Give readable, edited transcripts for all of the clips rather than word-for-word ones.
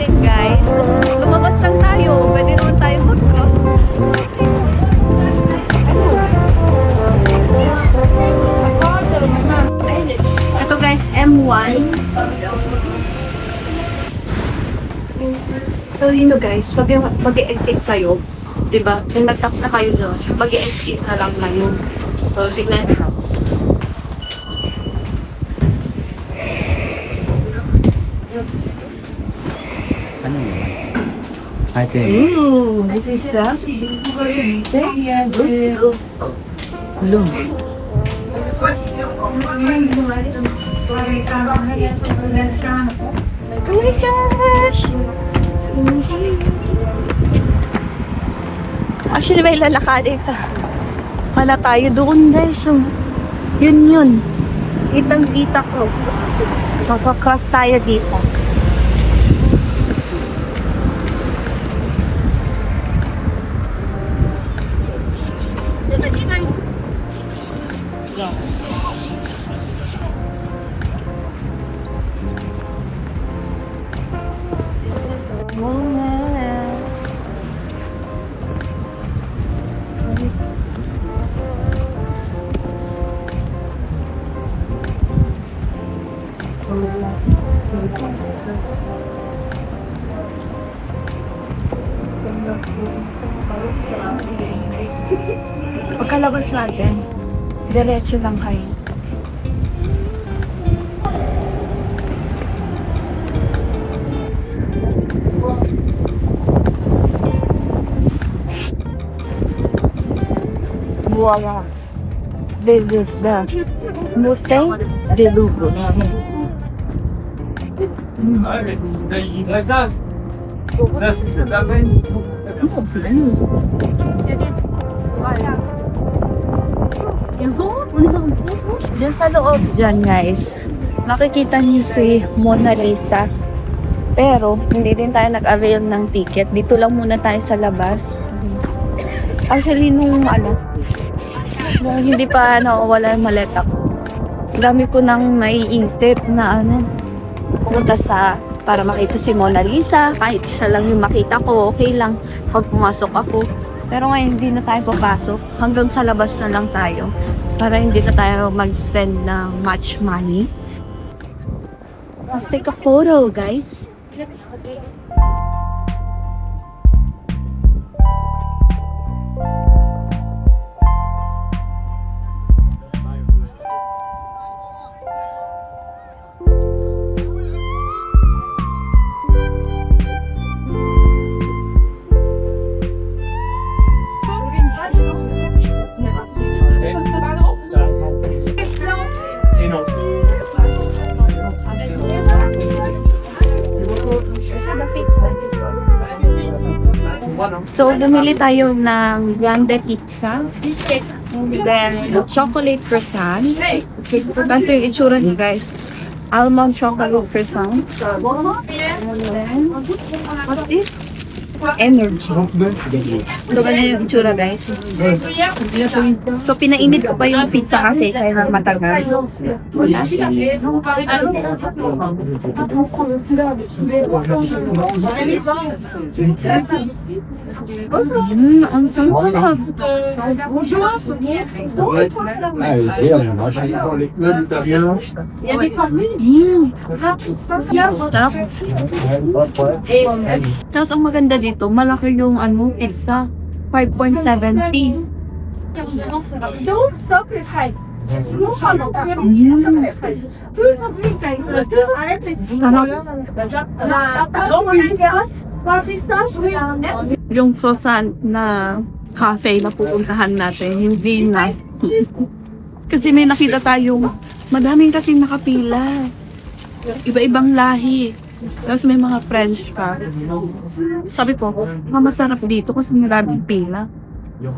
natin, guys. Lumabas lang tayo. Pwede naman tayo mag-cross. Ito guys, M1. So yun guys, mag-exit kayo. Diba? Kung nag-tap na kayo doon, mag-exit na lang kayo. So, tignan nyo. Ano yun? Ate. Ooh, this is the Look. Oh my gosh! Actually, may lalakarin ka. Wala tayo doon, guys. So, yun. Kitang-kita ko. Magpa-cross tayo dito. Pagkalabas natin, diretso lang kayo. Voila! This is the Musée du Louvre. Diyan sa loob dyan, guys, makikita niyo si Mona Lisa. Pero, hindi din tayo nag-avail ng ticket. Dito lang muna tayo sa labas. Actually, nung hindi pa nawawala yung maleta ko, dami ko nang naiisip na pumunta para makita si Mona Lisa. Kahit isa lang yung makita ko, okay lang pag pumasok ako. Pero ngayon, hindi na tayo papasok. Hanggang sa labas na lang tayo. Para hindi na tayo mag-spend ng much money. Let's take a photo, guys. So, bumili tayo ng grande pizza. And then, chocolate croissant. So, ganito yung itsura niya, guys. Almond chocolate croissant. And then, what's this? Energy. So, ganyan yung itsura, guys. So, pinainit ko pa yung pizza kasi kaya matagal. Wala. Ang sarap. Tapos ang maganda dito, malaki yung pizza. 5.70. Yung croissant na cafe na pupuntahan natin, hindi na. Kasi may nakita tayong madaming kasing nakapila. Iba-ibang lahi. Tapos may mga French pa. Sabi ko, masarap dito kasi maraming pila. We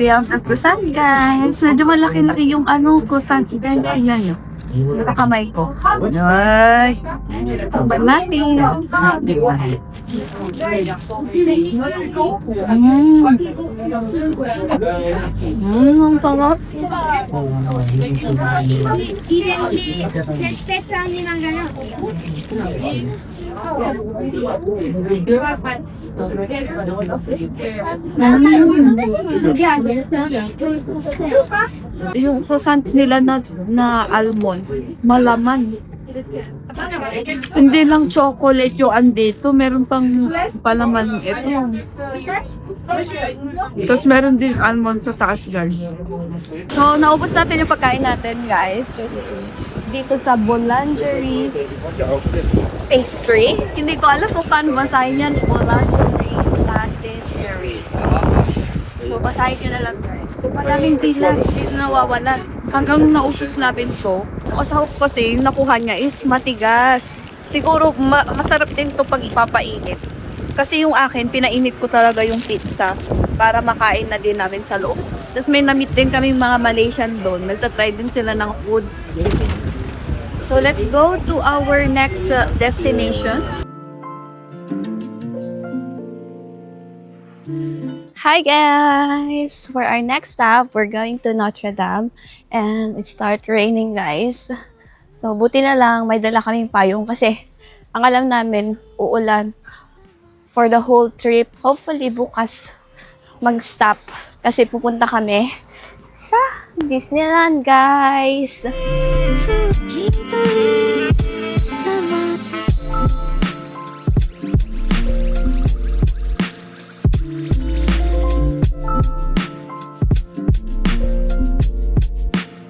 have the croissant, guys. Medyo malaki-laki yung croissant, guys. Ayan yun. Nakakamay ko. Ay! Tumban natin. Ang sarap. Yung croissant nila na almond, malaman. Hindi lang chocolate yung andito, meron pang palaman ito. Tapos meron din almond sa taas guys. So, naubos natin yung pagkain natin guys. Dito sa Boulangerie Pastry. Hindi ko alam kung paano basahin yan. Boulangerie Patisserie. So, basahin nyo na lang guys. So, maraming pila. Dito nawawalan. Hanggang naubos natin to. Masahok kasi yung nakuha niya is matigas. Siguro masarap din to pag ipapainit. Kasi yung akin, pinainit ko talaga yung pizza para makain na din namin sa loob. Tapos may na-meet din kami mga Malaysian doon. Nagtatry din sila ng food. So let's go to our next destination. Hi guys! For our next stop, we're going to Notre Dame and it start raining guys. So buti na lang may dala kaming payong kasi ang alam namin uulan for the whole trip. Hopefully bukas mag-stop kasi pupunta kami sa Disneyland guys.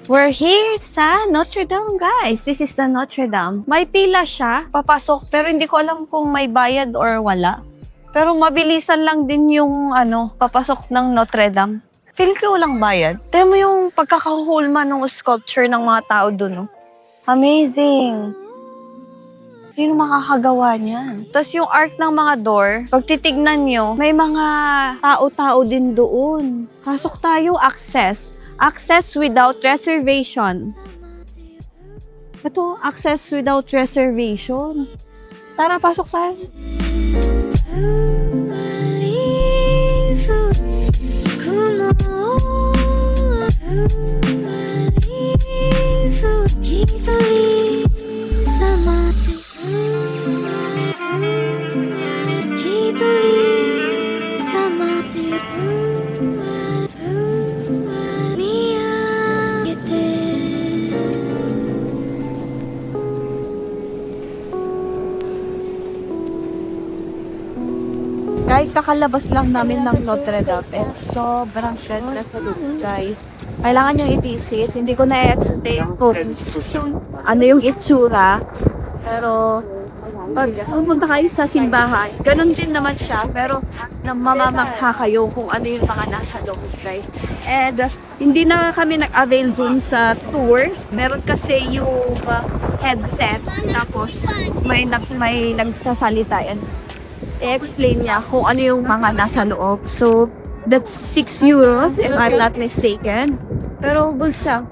We're here sa Notre Dame, guys. This is the Notre Dame. May pila siya, papasok, pero hindi ko alam kung may bayad or wala. Pero mabilisan lang din yung papasok ng Notre Dame. Feel ko walang bayad. Tignan mo yung pagkakahulma ng sculpture ng mga tao dun. No? Amazing! Sino makakagawa niyan? Tapos yung art ng mga door, pag titignan nyo, may mga tao-tao din doon. Pasok tayo, access. Access without reservation. Ito, access without reservation. Tara, pasok tayo. Guys, kakalabas lang namin ng Notre Dame and sobrang ganda sa loob, guys. Kailangan nyo i-visit. Hindi ko na-explain kung ano yung itsura. Pero, pag pumunta kayo sa simbahan, ganun din naman siya. Pero, mamamangha kayo kung ano yung mga nasa loob, guys. And, hindi na kami nag-avail dun sa tour. Meron kasi yung headset. Tapos, may nagsasalita yan. I-explain niya kung ano yung mga nasa loob. So, that's 6 euros if I'm not mistaken. Pero, good siya.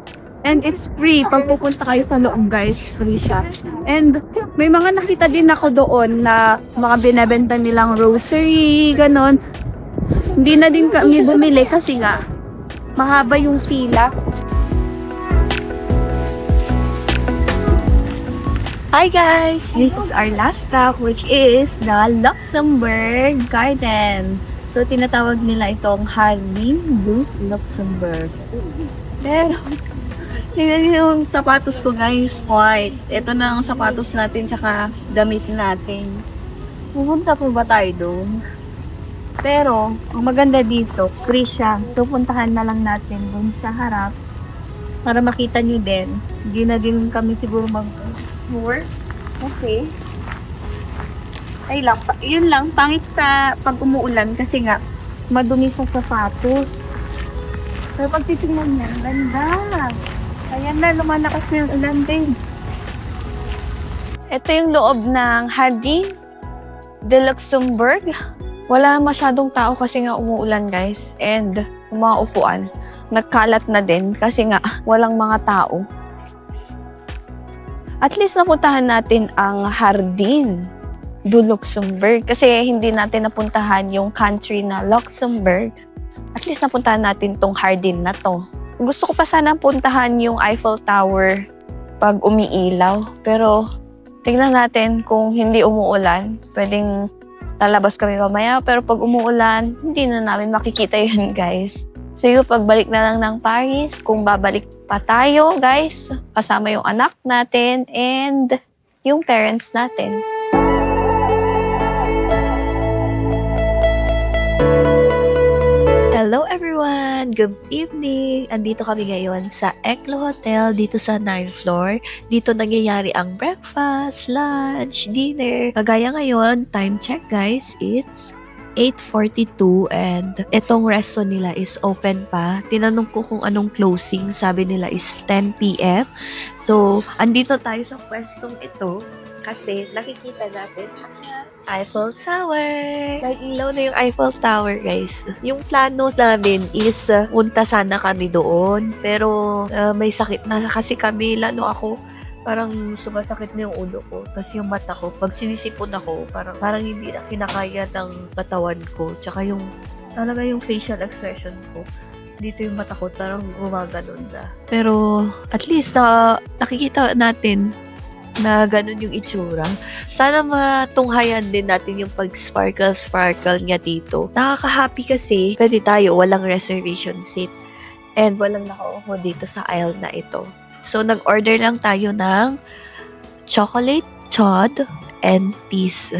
And it's free. Pag pupunta kayo sa loob, guys, free siya. And may mga nakita din ako doon na mga binebenta nilang rosary, ganon. Hindi na din kami bumili kasi nga, mahaba yung pila. Hi guys! This is our last stop which is the Luxembourg Garden. So, tinatawag nila itong Jardin du Luxembourg. Pero, tingnan yung sapatos ko guys, white. Ito na ang sapatos natin tsaka damit natin. Pupunta po ba tayo doon? Pero, ang maganda dito, free siya. So, puntahan na lang natin doon sa harap para makita nyo din. Hindi na din kami siguro mag-tour. Okay. Ay lang, yun lang, pangit sa pag umuulan kasi nga, madumi sa sapatos. Pero pag titignan niya, ganda. Ayan na, lumalakas na yung ulan din. Ito yung loob ng Jardin de Luxembourg. Wala masyadong tao kasi nga umuulan guys. And yung mga upuan, nagkalat na din kasi nga walang mga tao. At least napuntahan natin ang Hardin du Luxembourg. Kasi hindi natin napuntahan yung country na Luxembourg. At least napuntahan natin tong Hardin na to. Gusto ko pa sana puntahan yung Eiffel Tower pag umiilaw. Pero tingnan natin kung hindi umuulan. Pwedeng lalabas kami mamaya. Pero pag umuulan, hindi na namin makikita yun, guys. So, pagbalik na lang ng Paris, kung babalik pa tayo, guys, kasama yung anak natin and yung parents natin. Hello everyone! Good evening! Andito kami ngayon sa Eklo Hotel dito sa 9th floor. Dito nangyayari ang breakfast, lunch, dinner. Kagaya ngayon, time check guys, it's 8:42 and itong resto nila is open pa. Tinanong ko kung anong closing, sabi nila is 10 p.m. So, andito tayo sa pwestong ito kasi nakikita natin ang Eiffel Tower. Nag-ilaw na yung Eiffel Tower, guys. Yung plano namin is punta sana kami doon. Pero may sakit na kasi kami, lalo ako. Parang sumasakit na yung ulo ko. Tapos yung mata ko, pag sinisipon ako, parang hindi na kinakaya ng katawan ko. Tsaka yung, talaga yung facial expression ko. Dito yung mata ko, parang gumaganon na. Pero, at least, nakikita natin na ganun yung itsura. Sana matunghayan din natin yung pag-sparkle niya dito. Nakaka-happy kasi, pwede tayo, walang reservation seat. And walang nakaupo dito sa aisle na ito. So, nag-order lang tayo ng chocolate, chod, and teas.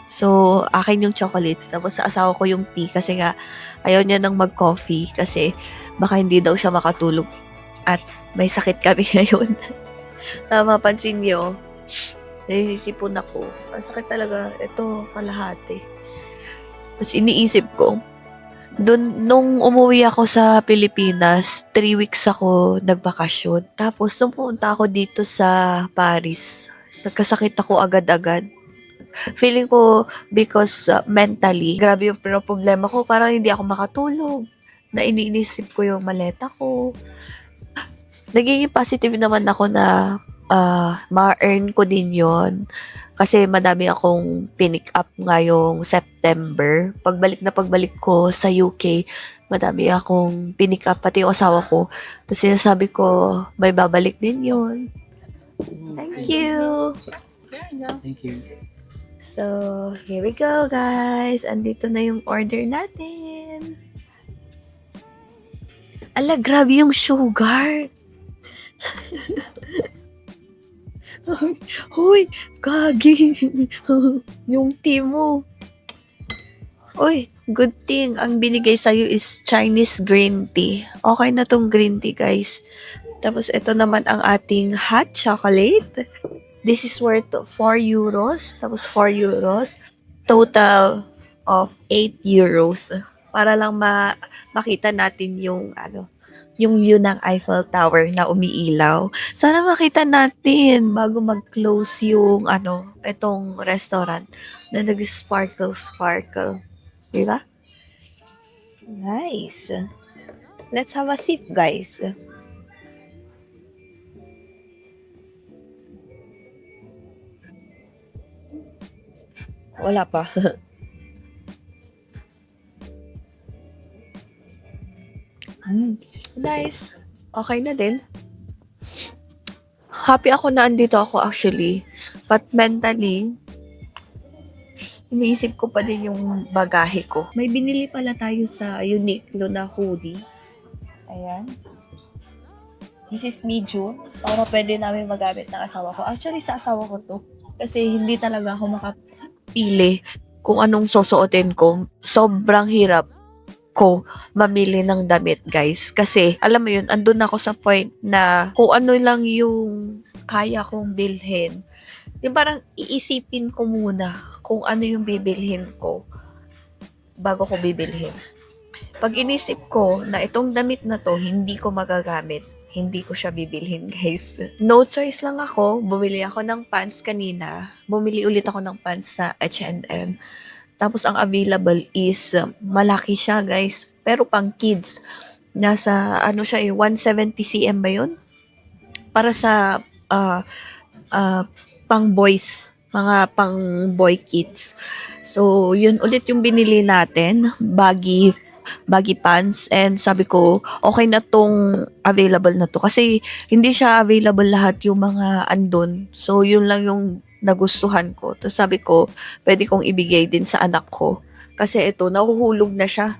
So, akin yung chocolate. Tapos, sa asawa ko yung tea kasi nga, ayaw niya nang mag-coffee kasi baka hindi daw siya makatulog. At may sakit kami ngayon. Mapansin niyo, nasisipon ako. Ang sakit talaga. Ito, kalahati. Tapos, iniisip ko, nung umuwi ako sa Pilipinas, 3 weeks ako nagbakasyon. Tapos, nung pumunta ako dito sa Paris, nagkasakit ako agad-agad. Feeling ko, because mentally, grabe yung problema ko. Parang hindi ako makatulog. Na iniisip ko yung maleta ko. Nagiging positive naman ako na ma-earn ko din yon. Kasi madami akong pinick up ngayong September. Pagbalik ko sa UK, madami akong pinick up, pati yung asawa ko. Tapos sinasabi ko, may babalik din yon. Thank you! Thank you. So, here we go guys. Andito na yung order natin. Ala, grabe yung sugar. Hoy, gagi. Yung tea mo. Uy, good thing. Ang binigay sa'yo is Chinese green tea. Okay na tong green tea, guys. Tapos, ito naman ang ating hot chocolate. This is worth 4 euros. Tapos, 4 euros. Total of 8 euros. Para lang makita natin yung yung view ng Eiffel Tower na umiilaw. Sana makita natin bago mag-close yung itong restaurant na nag-sparkle. Diba? Nice. Let's have a sip, guys. Wala pa. Nice. Okay na din. Happy ako na andito ako actually. But mentally, iniisip ko pa din yung bagahe ko. May binili pala tayo sa Uniqlo na hoodie. Ayan. This is medium. Para pwede namin magamit ng asawa ko. Actually, sa asawa ko to. Kasi hindi talaga ako makapili kung anong susuotin ko. Sobrang hirap ko mamili ng damit, guys. Kasi, alam mo yun, andun ako sa point na kung ano lang yung kaya kong bilhin. Yung parang iisipin ko muna kung ano yung bibilhin ko bago ko bibilhin. Pag inisip ko na itong damit na to, hindi ko magagamit, hindi ko siya bibilhin, guys. No choice lang ako. Bumili ako ng pants kanina. Bumili ulit ako ng pants sa H&M. Tapos, ang available is, malaki siya, guys. Pero pang kids, nasa, 170 cm ba yun? Para sa pang boys, mga pang boy kits. So, yun ulit yung binili natin, baggy pants, and sabi ko, okay na tong available na to. Kasi, hindi siya available lahat yung mga andon. So, yun lang yung nagustuhan ko. Tapos sabi ko, pwede kong ibigay din sa anak ko. Kasi ito, nahuhulog na siya.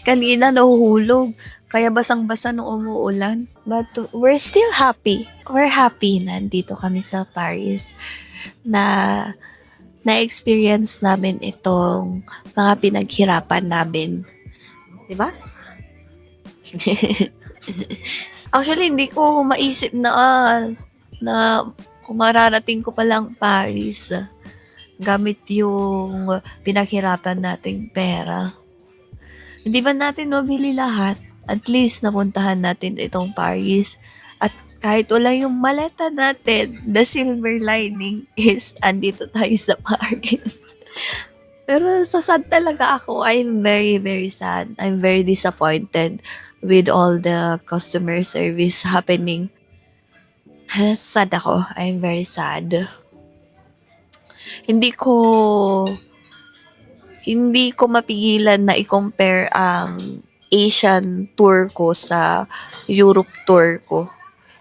Kanina nahuhulog. Kaya basang-basa nung umuulan. But we're still happy. We're happy na nandito kami sa Paris. Na na-experience namin itong mga pinaghirapan namin. Diba? Actually, hindi ko maisip na kung mararating ko palang Paris gamit yung pinaghirapan nating pera. Hindi ba natin mabili lahat? At least napuntahan natin itong Paris. At kahit wala yung maleta natin, the silver lining is andito tayo sa Paris. Pero sa sad talaga ako. I'm very, very sad. I'm very disappointed with all the customer service happening. Sad ako. I'm very sad. Hindi ko mapigilan na i-compare ang Asian tour ko sa Europe tour ko.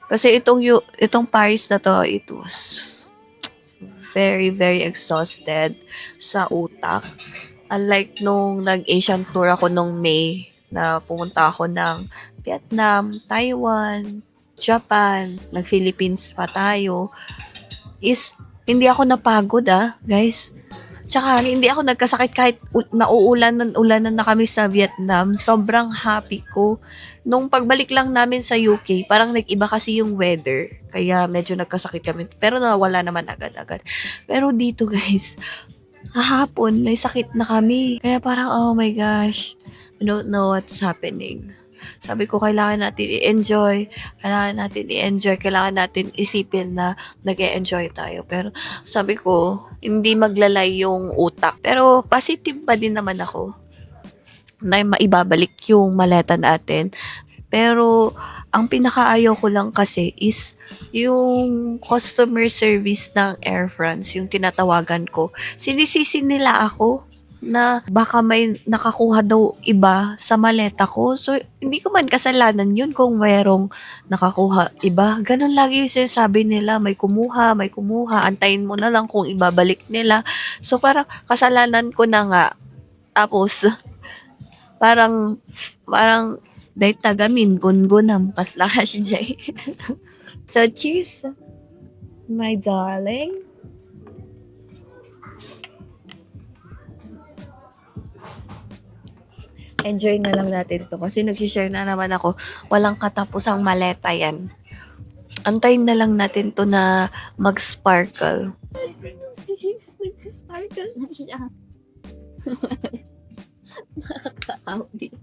Kasi itong Paris na to, it was very, very exhausted sa utak. Unlike nung nag-Asian tour ako nung May, na pumunta ako ng Vietnam, Taiwan, Japan, nag-Philippines pa tayo, is hindi ako napagod guys. Tsaka hindi ako nagkasakit kahit nauulanan na kami sa Vietnam. Sobrang happy ko. Nung pagbalik lang namin sa UK, parang nag-iba kasi yung weather. Kaya medyo nagkasakit kami. Pero nawala naman agad-agad. Pero dito guys, hahapon may sakit na kami. Kaya parang oh my gosh, I don't know what's happening. Sabi ko, kailangan natin i-enjoy. Kailangan natin isipin na nag-e-enjoy tayo. Pero sabi ko, hindi maglalay yung utak. Pero positive pa din naman ako na maibabalik yung maleta natin. Pero ang pinakaayaw ko lang kasi is yung customer service ng Air France, yung tinatawagan ko. Sinisisi nila ako na baka may nakakuha daw iba sa maleta ko. So, hindi ko man kasalanan yun kung mayroong nakakuha iba. Ganon lagi yung sinasabi nila, may kumuha, antayin mo na lang kung ibabalik nila. So, parang kasalanan ko na nga. Tapos, parang, dahil tagamin, gungunam, paslakas jay. So, cheers, my darling. Enjoy na lang natin to kasi nagsishare na naman ako. Walang katapusang maleta yan. Antayin na lang natin to na mag-sparkle. Mag-sparkle na siya. Nakaka-audi.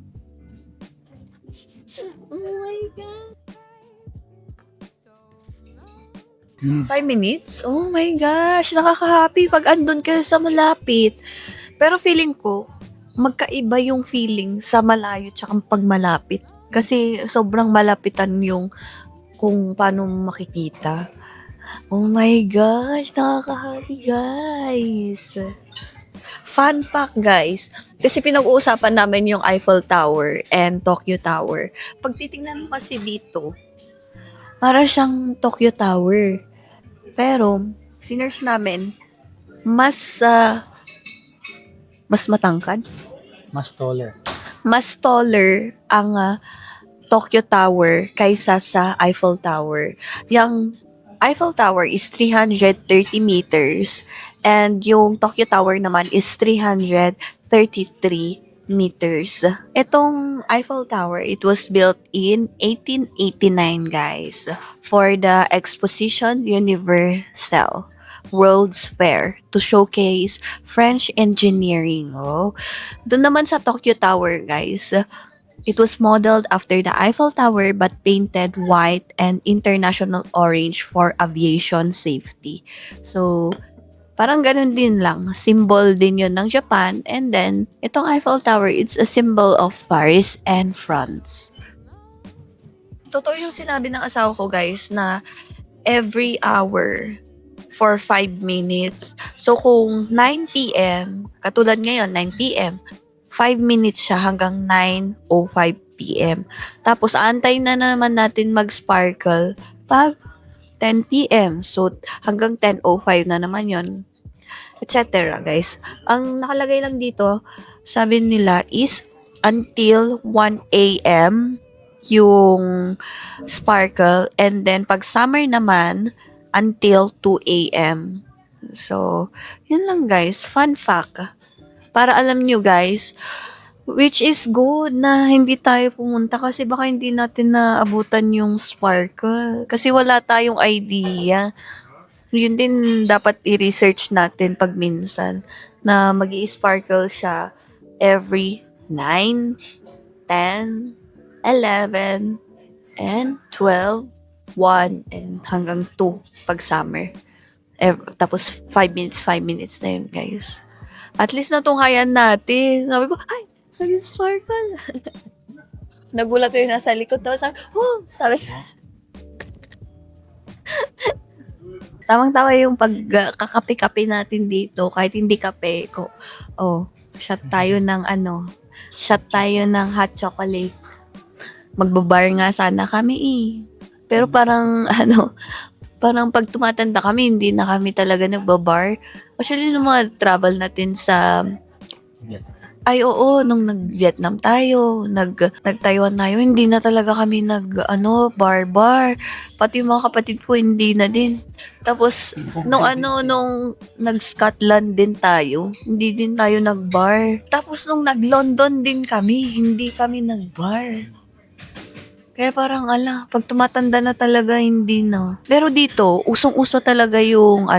Oh my God. 5 minutes? Oh my gosh, nakaka-happy pag andun ka sa malapit. Pero feeling ko, magkaiba yung feeling sa malayo tsaka pag malapit. Kasi sobrang malapitan yung kung paano makikita. Oh my gosh, nakaka-happy guys. Fun fact guys, kasi pinag-uusapan namin yung Eiffel Tower and Tokyo Tower. Pag titingnan mo kasi dito, para siyang Tokyo Tower. Pero, sinearch namin, mas matangkad. Mas taller ang Tokyo Tower kaysa sa Eiffel Tower. Yung Eiffel Tower is 330 meters and yung Tokyo Tower naman is 333 meters. Itong Eiffel Tower, it was built in 1889, guys, for the Exposition Universelle World's Fair to showcase French engineering. Oh. Doon naman sa Tokyo Tower, guys, it was modeled after the Eiffel Tower but painted white and international orange for aviation safety. So, parang ganun din lang. Symbol din yun ng Japan. And then, itong Eiffel Tower, it's a symbol of Paris and France. Totoo yung sinabi ng asawa ko, guys, na every hour for 5 minutes. So, kung 9 p.m., katulad ngayon, 9 p.m., 5 minutes siya hanggang 9:05 p.m. Tapos, aantay na naman natin mag-sparkle pag 10 p.m. So, hanggang 10:05 na naman yon, etc. Guys. Ang nakalagay lang dito, sabi nila is until 1 a.m. yung sparkle, and then pag summer naman until 2 a.m. So, yun lang guys, fun fact. Para alam nyo guys, which is good na hindi tayo pumunta kasi baka hindi natin naabutan yung sparkle. Kasi wala tayong idea. Yun din dapat i-research natin pag minsan na mag-i-sparkle siya every 9, 10, 11, and 12, 1, and hanggang 2 pag summer. Tapos 5 minutes na yun, guys. At least natunghayan natin. Sabi ko, ay, nag-sparkle. Nagulat ko yung nasa likod. Tapos sabi, tamang-tama yung pagkakape-kape natin dito. Kahit hindi kape ko. Shot tayo ng hot chocolate. Magbabar nga sana kami Pero parang parang pag tumatanda kami, hindi na kami talaga nagbabar. Actually, nung mga travel natin sa nung nag-Vietnam tayo, nag-Taiwan tayo, hindi na talaga kami bar. Pati yung mga kapatid ko, hindi na din. Tapos, nung nag-Scotland din tayo, hindi din tayo nag-bar. Tapos, nung nag-London din kami, hindi kami nag-bar. Kaya parang, pag tumatanda na talaga, hindi na. Pero dito, usong-uso talaga yung,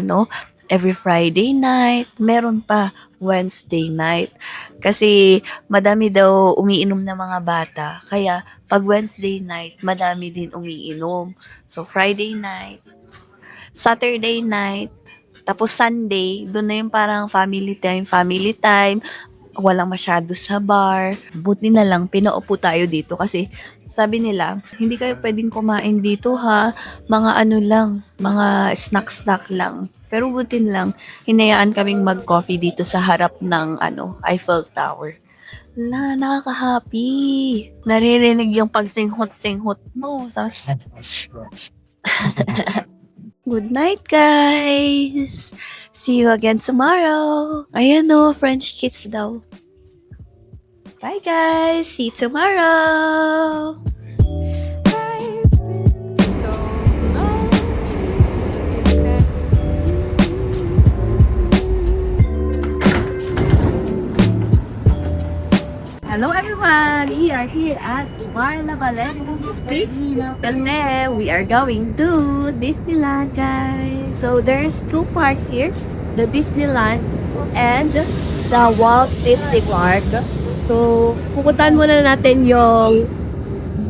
every Friday night, meron pa Wednesday night. Kasi madami daw umiinom na mga bata. Kaya pag Wednesday night, madami din umiinom. So Friday night, Saturday night, tapos Sunday, doon na yung parang family time. Walang masyado sa bar. Buti na lang, pinaupo tayo dito kasi sabi nila, hindi kayo pwedeng kumain dito ha. Mga snack lang. Pero buti lang, hinayaan kaming mag-coffee dito sa harap ng Eiffel Tower. Nakaka-happy. Naririnig yung pagsinghot-singhot mo. Good night, guys! See you again tomorrow! Ayan French kiss daw. Bye, guys! See you tomorrow! Hello everyone! We are here at Marla Valente City kasi we are going to Disneyland, guys. So there's 2 parks here, the Disneyland and the Walt Disney Park. So pupuntahan muna natin yung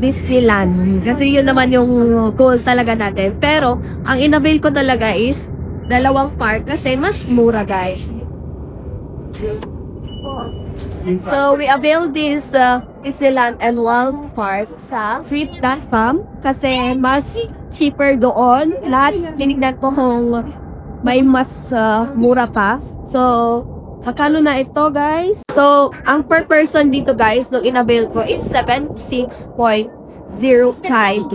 Disneyland kasi yun naman yung goal talaga natin. Pero ang in-avail ko talaga is 2 park kasi mas mura, guys. So, we avail this Disneyland and Walt Park sa Trip.com kasi mas cheaper doon. Lahat tinignan ko kung may mas mura pa. So, magkano na ito, guys? So, ang per person dito, guys, nung in-avail ko is 76.05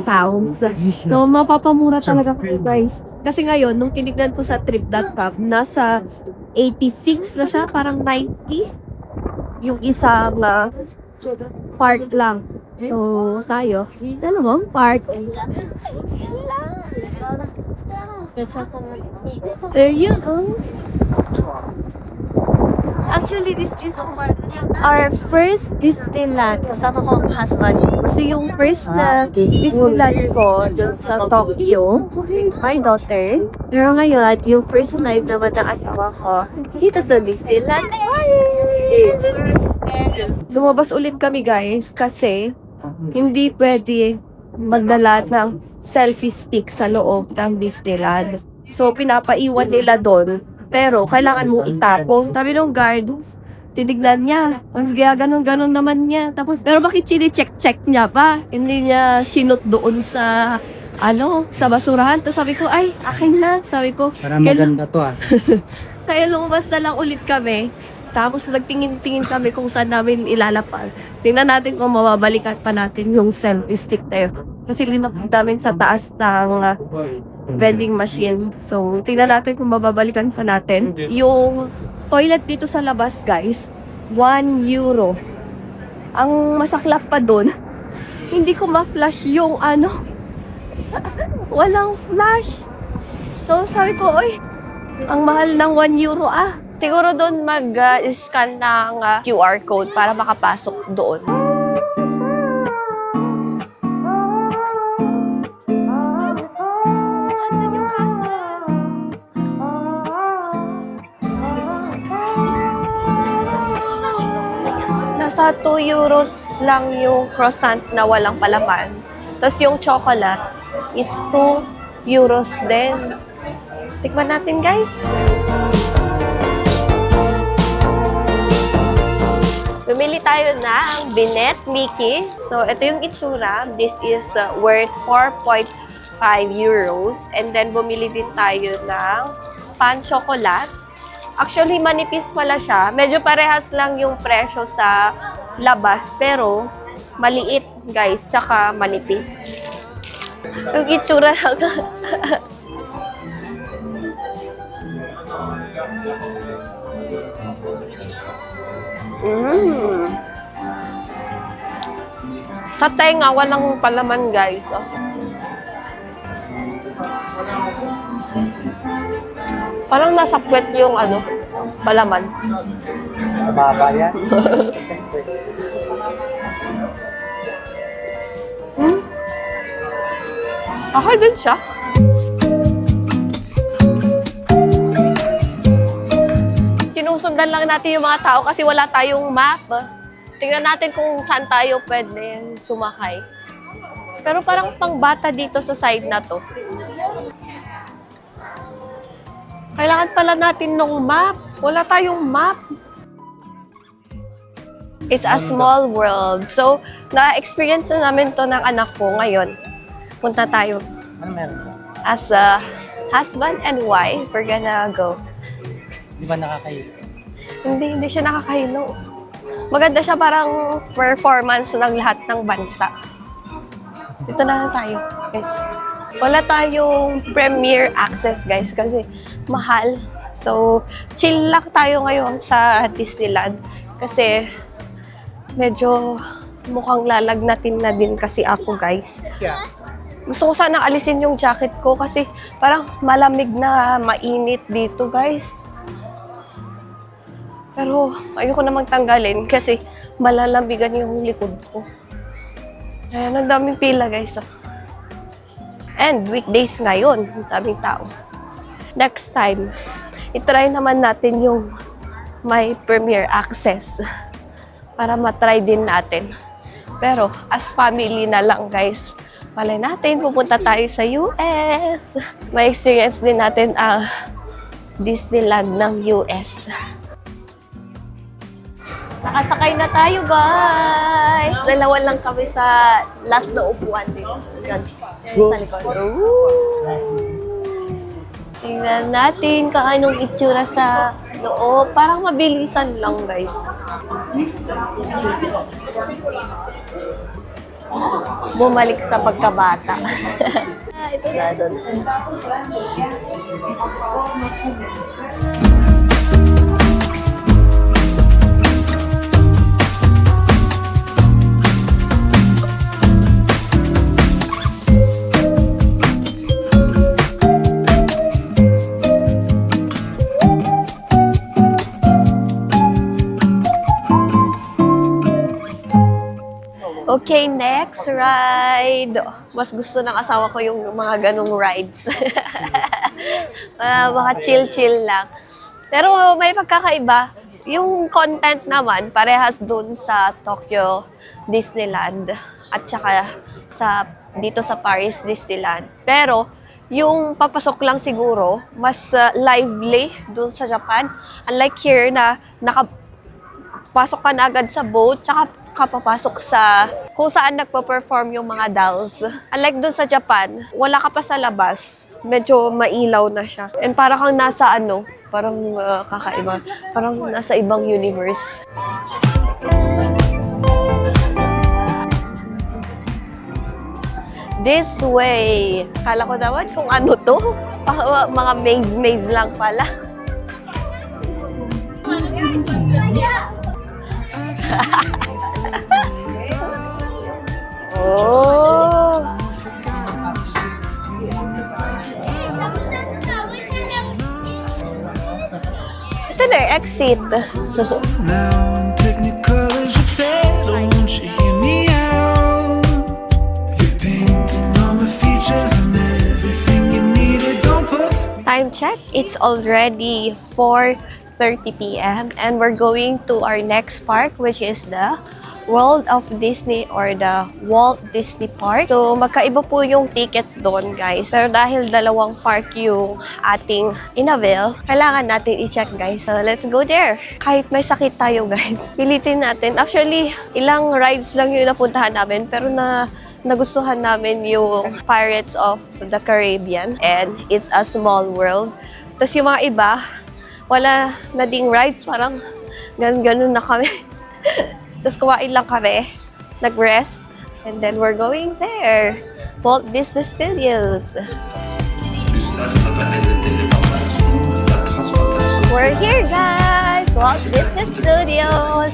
pounds. So, mapapamura talaga po, guys. Kasi ngayon, nung tinignan ko sa Trip.com, nasa 86 na siya, parang 90. Yung isang park lang. So, tayo, 2 park. There you go. Actually, this is our first Disneyland. Kasama ko ang husband. Kasi yung first na Disneyland ko dun sa Tokyo, my daughter. Pero ngayon, yung first night naman ng asawa ko, dito sa Disneyland. Lumabas ulit kami, guys, kasi hindi pwede magdala ng selfie stick sa loob ng Disneyland. So, pinapaiwan nila doon. Pero, kailangan mo itapong. Sabi nung guard, tinignan niya. Tapos, ganon naman niya. Tapos, pero bakit chine-check-check niya pa? Hindi niya sinot doon sa sa basurahan. Tapos sabi ko, ay, akin na. Sabi ko, Parang maganda to ah. kaya lumabas na lang ulit kami. Tapos nagtingin-tingin kami kung saan namin ilalapag. Tingnan natin kung mababalikan pa natin yung selfie stick na yun. Kasi linapag namin sa taas ng vending machine. So, tingnan natin kung mababalikan pa natin. Yung toilet dito sa labas, guys, 1 euro. Ang masaklap pa dun, hindi ko ma-flash yung walang flash. So, sabi ko, oy, ang mahal ng 1 euro Siguro doon mag-scan ng QR code para makapasok doon. Andun yung castle. Nasa 2 euros lang yung croissant na walang palaman. Tapos yung chocolate is 2 euros din. Tikman natin, guys. Bumili tayo ng Binet Mickey. So, ito yung itsura. This is worth 4.5 euros. And then, bumili din tayo ng pan chocolate. Actually, manipis wala siya. Medyo parehas lang yung presyo sa labas. Pero, maliit, guys. Tsaka manipis. Yung itsura lang. Sa tenga, walang palaman, guys. Parang nasa puwet yung palaman. Sa baba yan. Okay din siya. Sinusundan lang natin yung mga tao kasi wala tayong map. Tingnan natin kung saan tayo pwede sumakay. Pero parang pangbata dito sa side na to. Kailangan pala natin ng map. Wala tayong map. It's a small world. So, na-experience na namin to ng anak ko ngayon. Punta tayo. Ano meron ka? As a husband and wife, we're gonna go. Di ba nakakayo? Hindi siya nakakahilo. Maganda siya, parang performance ng lahat ng bansa. Dito na lang tayo, guys. Wala tayong premier access, guys, kasi mahal. So, chill lang tayo ngayon sa Disneyland. Kasi, medyo mukhang lalagnatin na din kasi ako, guys. Yeah. Gusto ko sanang alisin yung jacket ko kasi parang malamig na mainit dito, guys. Pero ayoko na magtanggalin kasi malalambigan yung likod ko. Ayan, ang daming pila, guys. And weekdays ngayon, ang daming tao. Next time, itry naman natin yung may premier access para matry din natin. Pero as family na lang, guys. Malay natin, pupunta tayo sa US. May experience din natin ang Disneyland ng US. Nakasakay na tayo, guys! Dalawa lang kami sa last na upuan dito. Yan sa likod. Tingnan natin kung anong itsura sa loob. Parang mabilisan lang, guys. Bumalik sa pagkabata. Ito na doon. Okay, next ride. Mas gusto ng asawa ko yung mga ganong rides. Mga chill-chill lang. Pero may pagkakaiba. Yung content naman, parehas dun sa Tokyo Disneyland at saka dito sa Paris Disneyland. Pero yung papasok lang siguro, mas lively dun sa Japan. Unlike here na pasok ka na agad sa boat, tsaka ka papasok sa kung saan nagpa-perform yung mga dolls. Unlike dun sa Japan, wala ka pa sa labas. Medyo mailaw na siya. And parang kang nasa parang kakaiba. Parang nasa ibang universe. This way. Kala ko naman kung ano to. Mga maze-maze lang pala. Oh. Ito na, exit. Now and technicolor's are better. Won't you hear me out? You're painting all my features and everything you needed. Don't put Time check, it's already 4:30 p.m. and we're going to our next park, which is the World of Disney or the Walt Disney Park. So, magkaiba po yung ticket doon, guys. Pero dahil dalawang park yung ating inavail, kailangan natin i-check, guys. So, let's go there. Kahit may sakit tayo, guys, pilitin natin. Actually, ilang rides lang yung napuntahan namin, pero nagustuhan namin yung Pirates of the Caribbean and It's a Small World. Tapos yung mga iba, wala na ding rides, parang ganun na kami. Tapos kumain lang kami, nag-rest, and then we're going there. Walt Disney Studios. We're here, guys! Walt Disney Studios!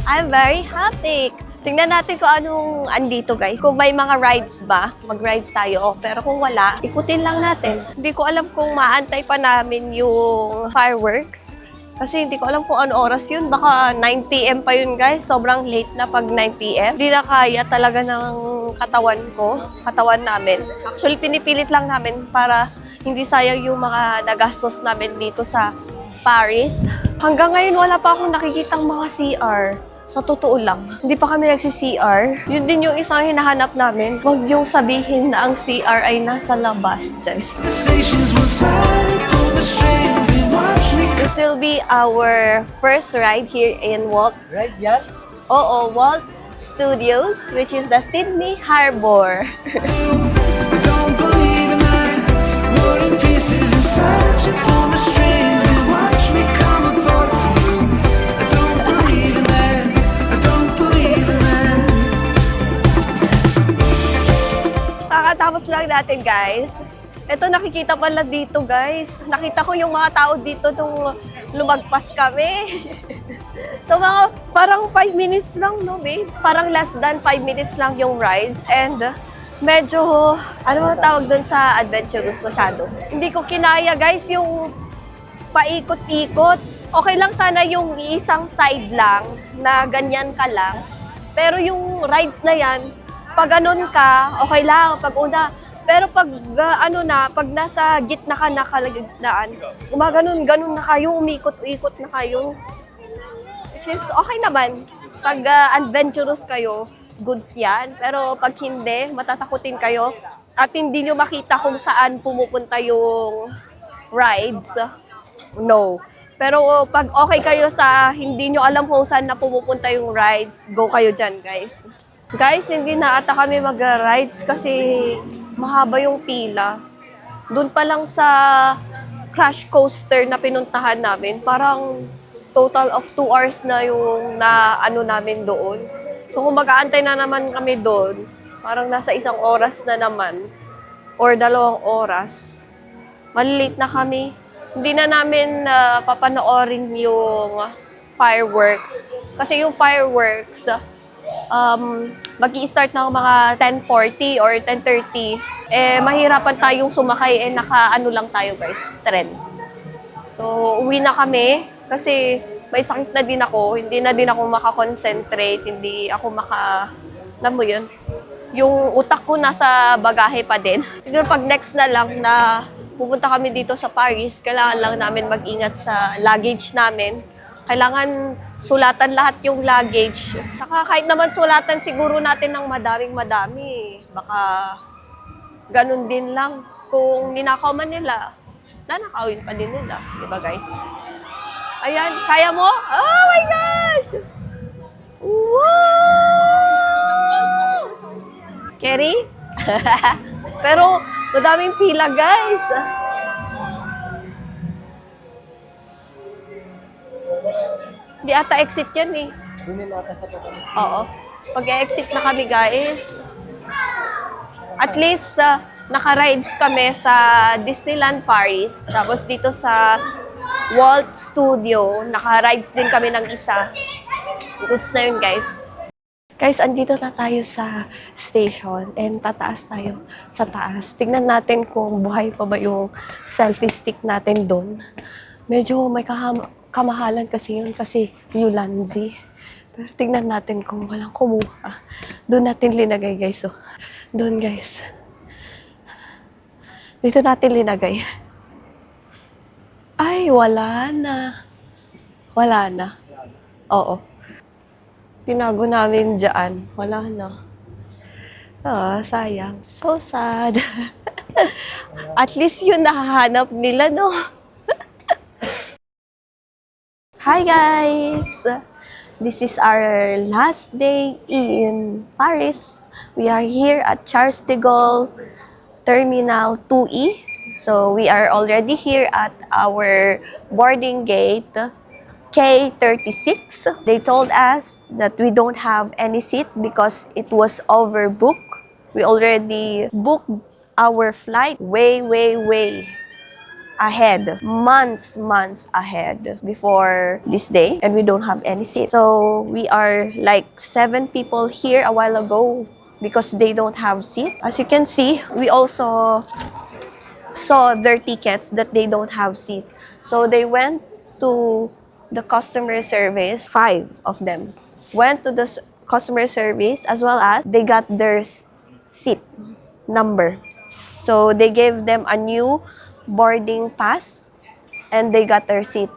I'm very happy. Tingnan natin kung anong andito, guys. Kung may mga rides ba, mag-rides tayo. Pero kung wala, ikutin lang natin. Hindi ko alam kung maantay pa namin yung fireworks. Kasi hindi ko alam kung ano oras yun. Baka 9 p.m. pa yun, guys. Sobrang late na pag 9 p.m. Hindi na kaya talaga ng katawan namin. Actually, pinipilit lang namin para hindi sayang yung mga nagastos namin dito sa Paris. Hanggang ngayon, wala pa akong nakikitang mga CR. Sa totoo lang, hindi pa kami nagsi-CR. Yun din yung isang hinahanap namin. Huwag yung sabihin na ang CR ay nasa labas, guys. conversations will slide, pull the strings and watch me go. This will be our first ride here in Walt. Right, yan? Oo, Walt Studios, which is the Sydney Harbor. Don't believe in that. War in pieces inside you, pull the strings and watch me come apart for you. I don't believe in that. I don't believe in that. Kakatapos lang natin, guys. Ito, nakikita pala dito, guys. Nakita ko yung mga tao dito nung lumagpas kami. So, mga parang 5 minutes lang, no, babe? Parang less than 5 minutes lang yung rides. And medyo, ano ba tawag dun sa adventurous masyado? Hindi ko kinaya, guys, yung paikot-ikot. Okay lang sana yung isang side lang, na ganyan ka lang. Pero yung rides na yan, pag ganun ka, okay lang, pag una. Pero pag pag nasa gitna ka na kalagitnaan, ganun na kayo, umikot-ikot na kayo. Which is okay naman. Pag adventurous kayo, goods yan. Pero pag hindi, matatakutin kayo at hindi nyo makita kung saan pumupunta yung rides, no. Pero pag okay kayo sa hindi nyo alam kung saan na pumupunta yung rides, go kayo dyan, guys. Guys, hindi na ata kami mag-rides kasi mahaba yung pila. Doon pa lang sa crash coaster na pinuntahan namin, parang total of 2 hours na yung namin doon. So kung mag-aantay na naman kami doon, parang nasa 1 oras na naman or 2 oras. Malilate na kami. Hindi na namin papanoorin yung fireworks. Kasi yung fireworks, mag-i-start na mga 10:40 or 10:30. Mahirapan tayong sumakay, naka-ano lang tayo, guys, tren. So, uwi na kami kasi may sakit na din ako. Hindi na din ako makakonsentrate, hindi ako alam mo yun, yung utak ko nasa bagahe pa din. Siguro pag next na lang na pupunta kami dito sa Paris, kailangan lang namin mag-ingat sa luggage namin. Kailangan sulatan lahat yung luggage. Saka kahit naman sulatan siguro natin ng madaming-madami. Baka ganun din lang. Kung ninakaw man nila, nanakawin pa din nila. Di ba, guys? Ayan, kaya mo? Oh my gosh! Wow! Kerry? Pero, madaming pila, guys. Di ata exit yan eh. Dunin natin sa pagkakas. Oo. Pag-exit na kami, guys. At least, naka-rides kami sa Disneyland Paris. Tapos dito sa Walt Studio, naka-rides din kami ng isa. Goods na yun, guys. Guys, andito na tayo sa station and tataas tayo sa taas. Tingnan natin kung buhay pa ba yung selfie stick natin doon. Medyo may kamahalan kasi yun kasi Ulanzi. Pero tingnan natin kung walang kumuha. Doon natin linagay, guys. So, doon, guys. Dito natin linagay. Ay, wala na. Wala na. Oo. Tinago namin dyan. Wala na. Ah, sayang. So sad. At least yun nahahanap nila, no? Hi, guys! This is our last day in Paris. We are here at Charles de Gaulle Terminal 2E. So, we are already here at our boarding gate, K36. They told us that we don't have any seat because it was overbooked. We already booked our flight way ahead, months ahead before this day, and we don't have any seat. So we are like 7 people here a while ago because they don't have seat. As you can see, we also saw their tickets that they don't have seat. So they went to the customer service. 5 of them went to the customer service as well as they got their seat number. So they gave them a new boarding pass and they got their seat.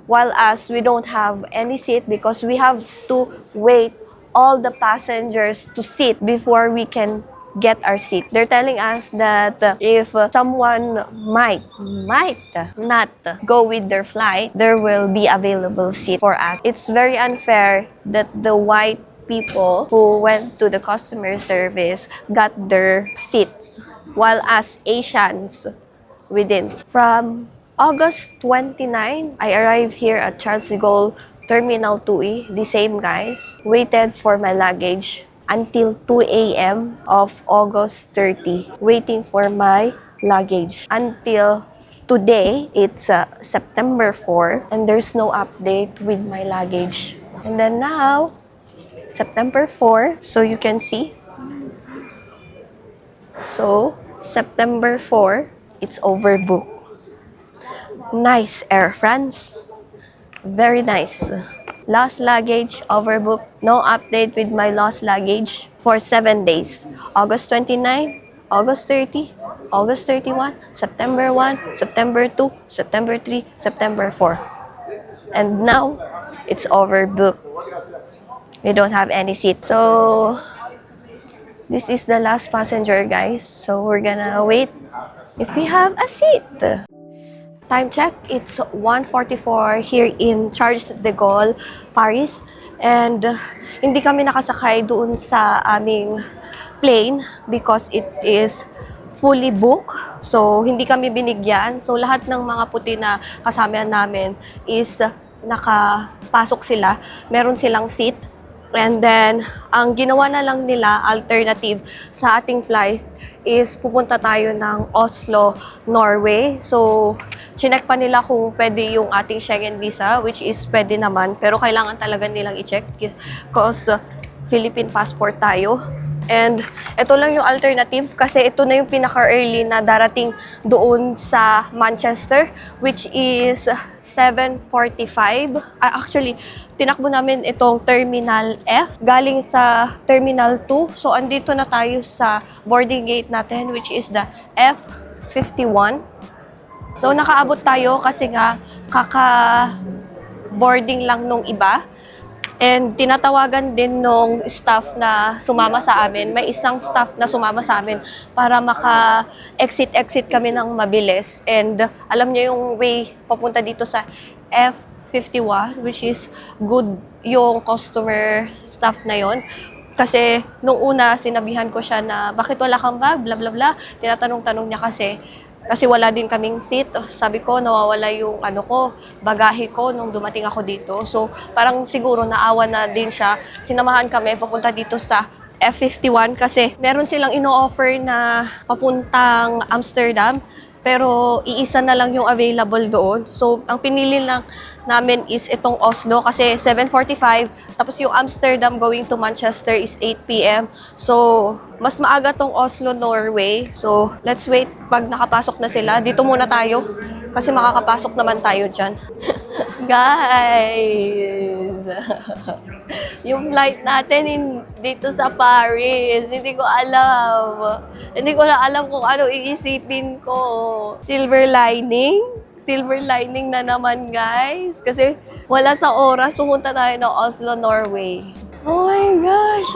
While us, we don't have any seat because we have to wait all the passengers to sit before we can get our seat. They're telling us that if someone might not go with their flight, there will be available seat for us. It's very unfair that the white people who went to the customer service got their seats, while us Asians, we didn't. From August 29, I arrived here at Charles de Gaulle Terminal 2E, the same guys, waited for my luggage until 2 a.m. of August 30, waiting for my luggage. Until today, it's September 4, and there's no update with my luggage. And then now, September 4, so you can see. So, September 4, it's overbooked. Nice, Air France. Very nice. Lost luggage, overbooked. No update with my lost luggage for 7 days. August 29, August 30, August 31, September 1, September 2, September 3, September 4. And now, it's overbooked. We don't have any seat. So, this is the last passenger, guys. So, we're gonna wait if we have a seat. Time check, it's 1:44 here in Charles de Gaulle, Paris. And hindi kami nakasakay doon sa aming plane because it is fully booked. So, hindi kami binigyan. So, lahat ng mga puti na kasama namin is nakapasok sila. Meron silang seat. And then, ang ginawa na lang nila, alternative sa ating flight, is pupunta tayo ng Oslo, Norway. So, chinek pa nila kung pwede yung ating Schengen visa, which is pwede naman. Pero kailangan talaga nilang i-check because Philippine passport tayo. And ito lang yung alternative kasi ito na yung pinaka-early na darating doon sa Manchester, which is 7:45. Actually, tinakbo namin itong Terminal F galing sa Terminal 2. So, andito na tayo sa boarding gate natin, which is the F51. So, nakaabot tayo kasi nga kaka-boarding lang nung iba. And tinatawagan din nung staff na sumama sa amin. May isang staff na sumama sa amin para maka-exit kami ng mabilis. And alam niyo yung way papunta dito sa F51, which is good yung customer staff na yon. Kasi nung una, sinabihan ko siya na, bakit wala kang bag, bla bla bla. Tinatanong-tanong niya kasi wala din kaming seat. Sabi ko, nawawala yung bagahe ko nung dumating ako dito. So, parang siguro naawa na din siya. Sinamahan kami papunta dito sa F51 kasi meron silang ino-offer na papuntang Amsterdam. Pero iisa na lang yung available doon. So, ang pinili lang namin is itong Oslo kasi 7:45. Tapos yung Amsterdam going to Manchester is 8 p.m. So, mas maaga tong Oslo, Norway. So, let's wait. Pag nakapasok na sila, dito muna tayo. Kasi makakapasok naman tayo dyan. Guys! Yung flight natin dito sa Paris, hindi ko alam. Hindi ko na alam kung ano iisipin ko. Silver lining? Silver lining na naman, guys. Kasi wala sa oras, pumunta tayo ng Oslo, Norway. Oh my gosh!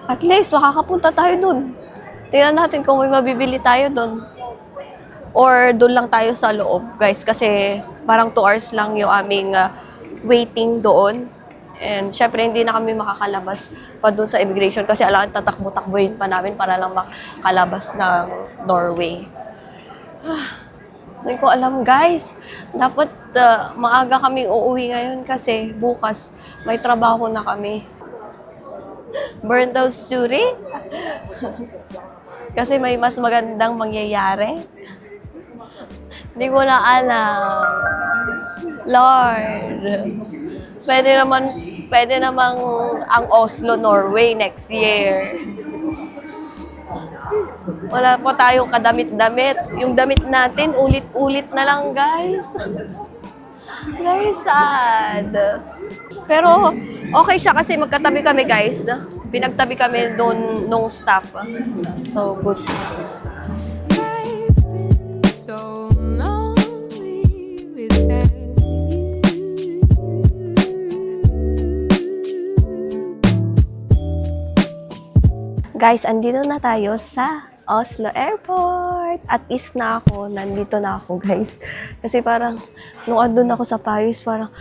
At least, makakapunta tayo dun. Tingnan natin kung may mabibili tayo dun. Or doon lang tayo sa loob, guys. Kasi parang 2 hours lang yung aming waiting doon. And syempre, hindi na kami makakalabas pa doon sa immigration kasi alam, tatakbo-takboyin pa namin para lang makalabas ng Norway. Hindi ko alam, guys. Dapat maaga kaming uuwi ngayon kasi bukas may trabaho na kami. Burnt out story? Kasi may mas magandang mangyayari. Hindi ko na alam. Lord. Pwede namang ang Oslo, Norway next year. Wala pa tayong kadamit-damit. Yung damit natin, ulit-ulit na lang, guys. Very sad. Pero, okay siya kasi magkatabi kami, guys. Pinagtabi kami doon nung staff. So, good. I've been so lonely without you. Guys, andito na tayo sa Oslo Airport. At least nandito na ako, guys. Kasi parang, nung andun ako sa Paris, parang,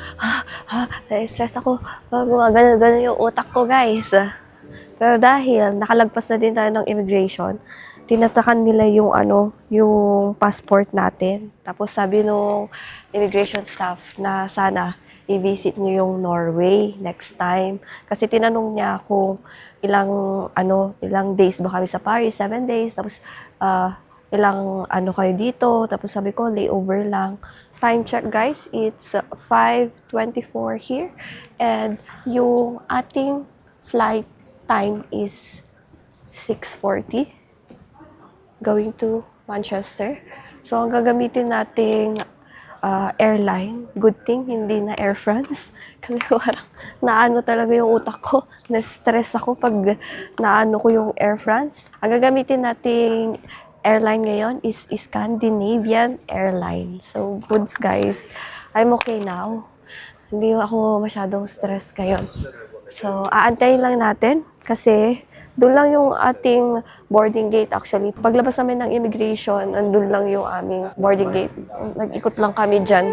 na-stress ako. Ganun yung utak ko, guys. Pero dahil nakalagpas na din tayo ng immigration, tinatakan nila yung yung passport natin. Tapos sabi nung immigration staff na sana i-visit niyo yung Norway next time. Kasi tinanong niya kung ilang days ba kami sa Paris, 7 days. Tapos ilang kayo dito. Tapos sabi ko, layover lang. Time check, guys, it's 5:24 here. And yung ating flight time is 6:40 going to Manchester. So, ang gagamitin nating airline, good thing, hindi na Air France. Kasi parang talaga yung utak ko. Na-stress ako pag ko yung Air France. Ang gagamitin nating airline ngayon is Scandinavian Airline. So, goods, guys. I'm okay now. Hindi ako masyadong stress ngayon. So, aantayin lang natin kasi doon lang yung ating boarding gate actually. Paglabas namin ng immigration, andun lang yung aming boarding gate. Nag-ikot lang kami dyan.